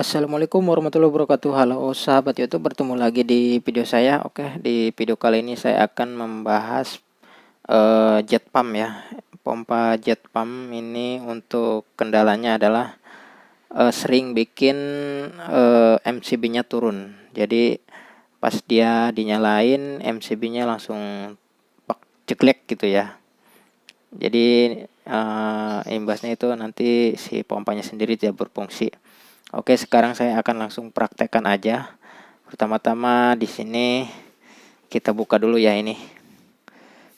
Assalamualaikum warahmatullahi wabarakatuh. Halo sahabat YouTube, bertemu lagi di video saya. Oke, di video kali ini saya akan membahas jet pump ya. Pompa jet pump ini untuk kendalanya adalah sering bikin MCB-nya turun. Jadi pas dia dinyalain MCB-nya langsung ceklek gitu ya. Jadi imbasnya itu nanti si pompanya sendiri tidak berfungsi. Oke, sekarang saya akan langsung praktekkan aja. Pertama-tama di sini kita buka dulu ya ini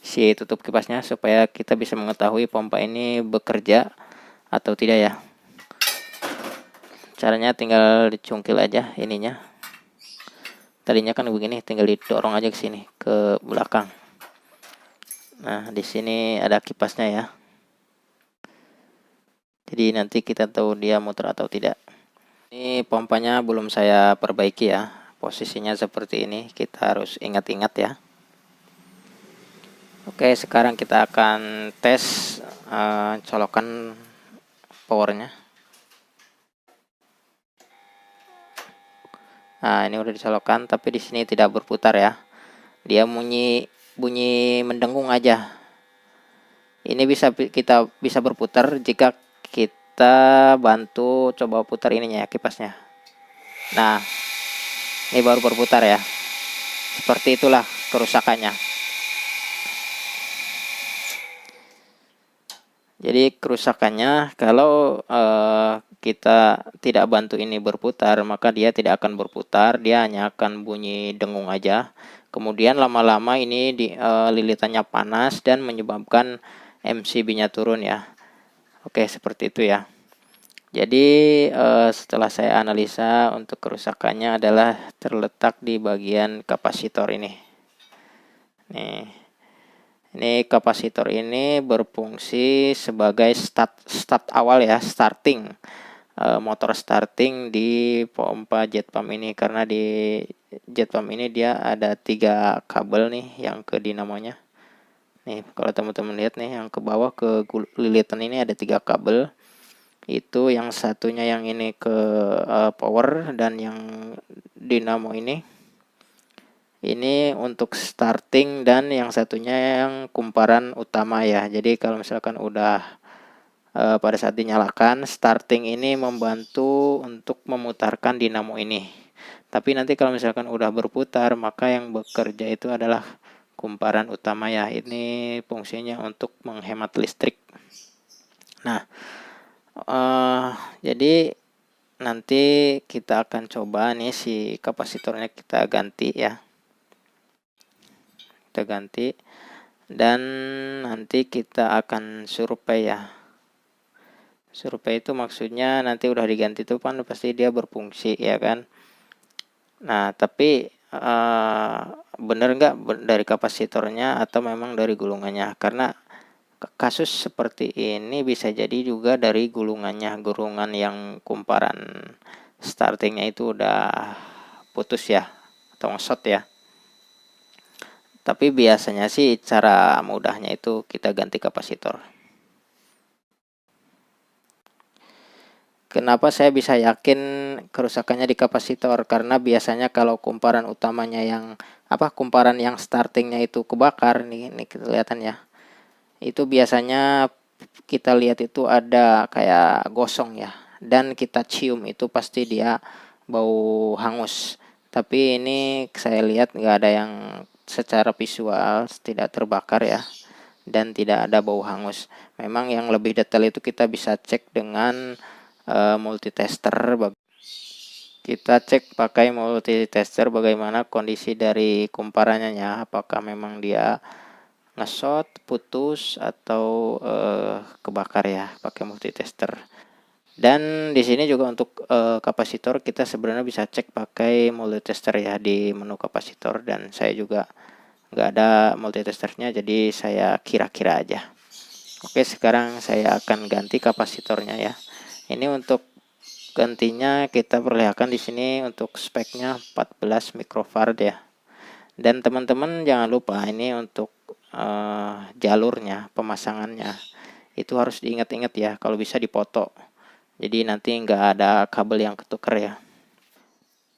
si tutup kipasnya supaya kita bisa mengetahui pompa ini bekerja atau tidak ya. Caranya tinggal dicungkil aja ininya. Tadinya kan begini, tinggal didorong aja ke sini, ke belakang. Nah, di sini ada kipasnya ya. Jadi nanti kita tahu dia muter atau tidak. Ini pompanya belum saya perbaiki ya. Posisinya seperti ini, kita harus ingat-ingat ya. Oke, sekarang kita akan tes colokan powernya. Nah, ini udah dicolokkan, tapi di sini tidak berputar ya. Dia bunyi mendengung aja. Ini kita bisa berputar jika kita bantu coba putar ininya ya, kipasnya. Nah, ini baru berputar ya. Seperti itulah kerusakannya. Jadi kerusakannya kalau kita tidak bantu ini berputar, maka dia tidak akan berputar, dia hanya akan bunyi dengung aja. Kemudian lama-lama ini lilitannya panas dan menyebabkan MCB-nya turun ya. Oke, seperti itu ya. Jadi setelah saya analisa, untuk kerusakannya adalah terletak di bagian kapasitor ini. Ini kapasitor ini berfungsi sebagai start awal ya, starting motor starting di pompa jet pump ini, karena di jet pump ini dia ada 3 kabel nih yang ke dinamonya. Nih kalau teman-teman lihat nih, yang ke bawah ke lilitan ini ada 3 kabel. Itu yang satunya yang ini ke power, dan yang dinamo ini untuk starting, dan yang satunya yang kumparan utama ya. Jadi kalau misalkan udah pada saat dinyalakan, starting ini membantu untuk memutarkan dinamo ini. Tapi nanti kalau misalkan udah berputar, maka yang bekerja itu adalah kumparan utama ya. Ini fungsinya untuk menghemat listrik. Nah, jadi nanti kita akan coba nih si kapasitornya kita ganti ya. Kita ganti, dan nanti kita akan survei ya. Survei itu maksudnya nanti udah diganti tuh kan pasti dia berfungsi ya kan. Nah, tapi bener nggak dari kapasitornya atau memang dari gulungannya? Karena kasus seperti ini bisa jadi juga dari gulungannya, gulungan yang kumparan startingnya itu udah putus ya, atau ngesot ya. Tapi biasanya sih cara mudahnya itu kita ganti kapasitor. Kenapa saya bisa yakin kerusakannya di kapasitor? Karena biasanya kalau kumparan utamanya kumparan yang startingnya itu kebakar nih kelihatan ya. Itu biasanya kita lihat itu ada kayak gosong ya. Dan kita cium itu pasti dia bau hangus. Tapi ini saya lihat nggak ada yang secara visual tidak terbakar ya, dan tidak ada bau hangus. Memang yang lebih detail itu kita bisa cek dengan multitester. Kita cek pakai multitester bagaimana kondisi dari kumparannya ya, apakah memang dia ngesot, putus, atau kebakar ya, pakai multitester. Dan di sini juga untuk kapasitor kita sebenarnya bisa cek pakai multitester ya di menu kapasitor, dan saya juga nggak ada multitesternya, jadi saya kira-kira aja. Oke, sekarang saya akan ganti kapasitornya ya. Ini untuk gantinya kita perlihatkan di sini untuk speknya 14 mikrofarad ya. Dan teman-teman jangan lupa ini untuk jalurnya, pemasangannya itu harus diingat-ingat ya, kalau bisa dipoto. Jadi nanti nggak ada kabel yang ketuker ya.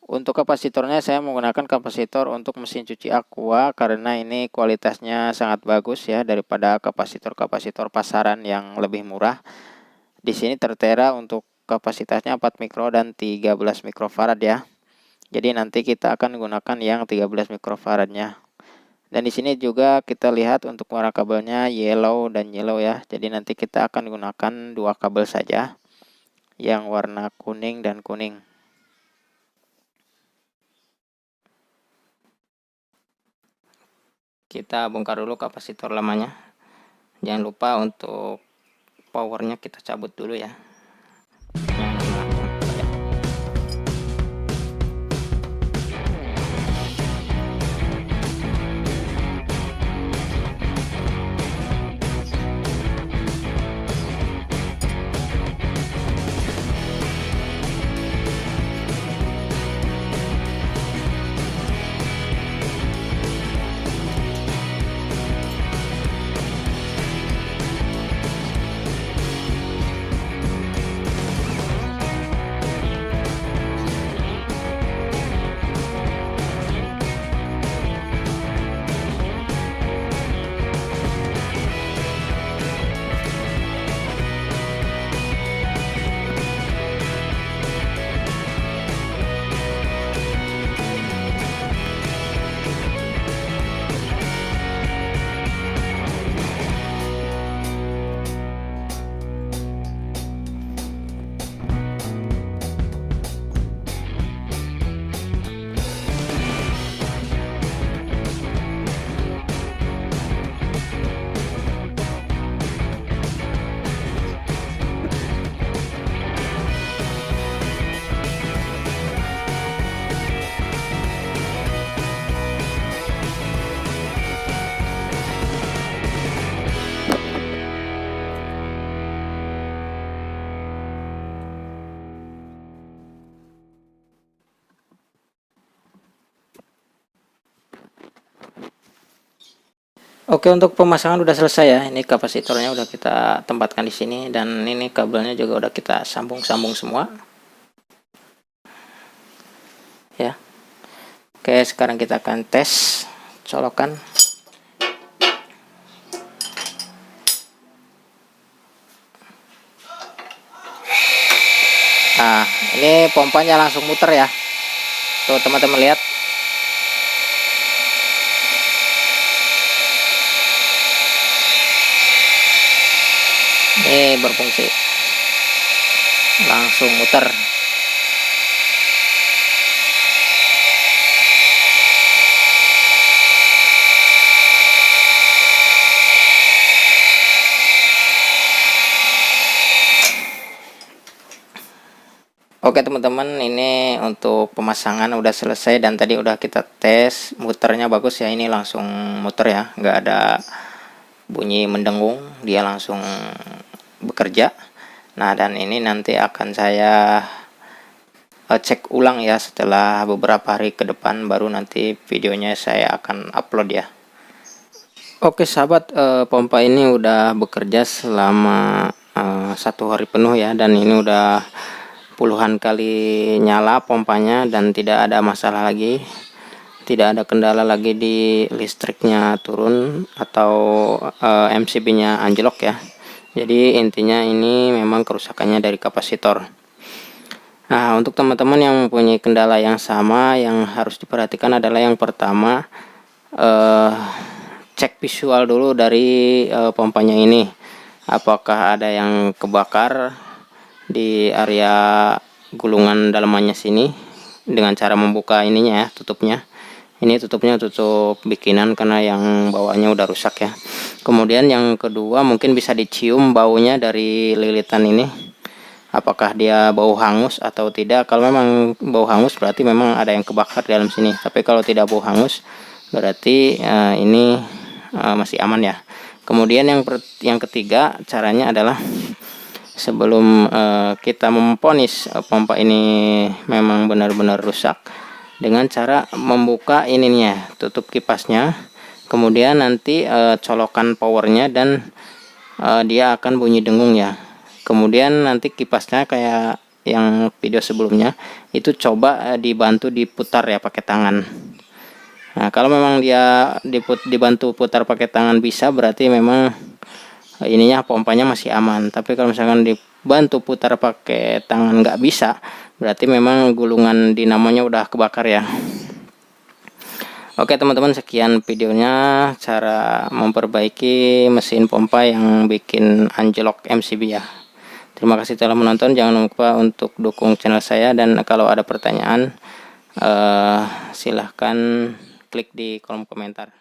Untuk kapasitornya saya menggunakan kapasitor untuk mesin cuci Aqua karena ini kualitasnya sangat bagus ya daripada kapasitor-kapasitor pasaran yang lebih murah. Di sini tertera untuk kapasitasnya 4 mikro dan 13 mikrofarad ya. Jadi nanti kita akan menggunakan yang 13 mikrofaradnya. Dan di sini juga kita lihat untuk warna kabelnya yellow dan yellow ya. Jadi nanti kita akan menggunakan dua kabel saja, yang warna kuning dan kuning. Kita bongkar dulu kapasitor lamanya. Jangan lupa untuk powernya kita cabut dulu ya. Oke, untuk pemasangan udah selesai ya. Ini kapasitornya udah kita tempatkan di sini dan ini kabelnya juga udah kita sambung-sambung semua. Ya. Oke, sekarang kita akan tes colokan. Nah, ini pompanya langsung muter ya. Tuh, teman-teman lihat. Ini berfungsi. Langsung muter. Oke teman-teman, ini untuk pemasangan udah selesai dan tadi udah kita tes muternya bagus ya. Ini langsung muter ya, nggak ada bunyi mendengung, dia langsung bekerja. Nah, dan ini nanti akan saya cek ulang ya setelah beberapa hari ke depan, baru nanti videonya saya akan upload ya. Oke sahabat, pompa ini udah bekerja selama 1 hari penuh ya, dan ini udah puluhan kali nyala pompanya dan tidak ada masalah lagi, tidak ada kendala lagi di listriknya turun atau MCB-nya anjlok ya. Jadi intinya ini memang kerusakannya dari kapasitor. Nah, untuk teman-teman yang mempunyai kendala yang sama, yang harus diperhatikan adalah yang pertama, cek visual dulu dari pompanya ini, apakah ada yang kebakar di area gulungan dalamannya sini, dengan cara membuka ininya ya, tutupnya. Ini tutupnya tutup bikinan karena yang bawahnya udah rusak ya. Kemudian yang kedua, mungkin bisa dicium baunya dari lilitan ini, apakah dia bau hangus atau tidak. Kalau memang bau hangus berarti memang ada yang kebakar di dalam sini, tapi kalau tidak bau hangus berarti ini masih aman ya. Kemudian yang ketiga, caranya adalah sebelum kita memponis pompa ini memang benar-benar rusak, dengan cara membuka ininya, tutup kipasnya, kemudian nanti colokan powernya, dan dia akan bunyi dengung ya. Kemudian nanti kipasnya kayak yang video sebelumnya itu coba dibantu diputar ya pakai tangan. Nah, kalau memang dia dibantu putar pakai tangan bisa, berarti memang ininya pompanya masih aman. Tapi kalau misalkan dibantu putar pakai tangan nggak bisa, berarti memang gulungan dinamonya udah kebakar ya. Oke teman-teman, sekian videonya cara memperbaiki mesin pompa yang bikin anjlok MCB ya. Terima kasih telah menonton. Jangan lupa untuk dukung channel saya, dan kalau ada pertanyaan silahkan klik di kolom komentar.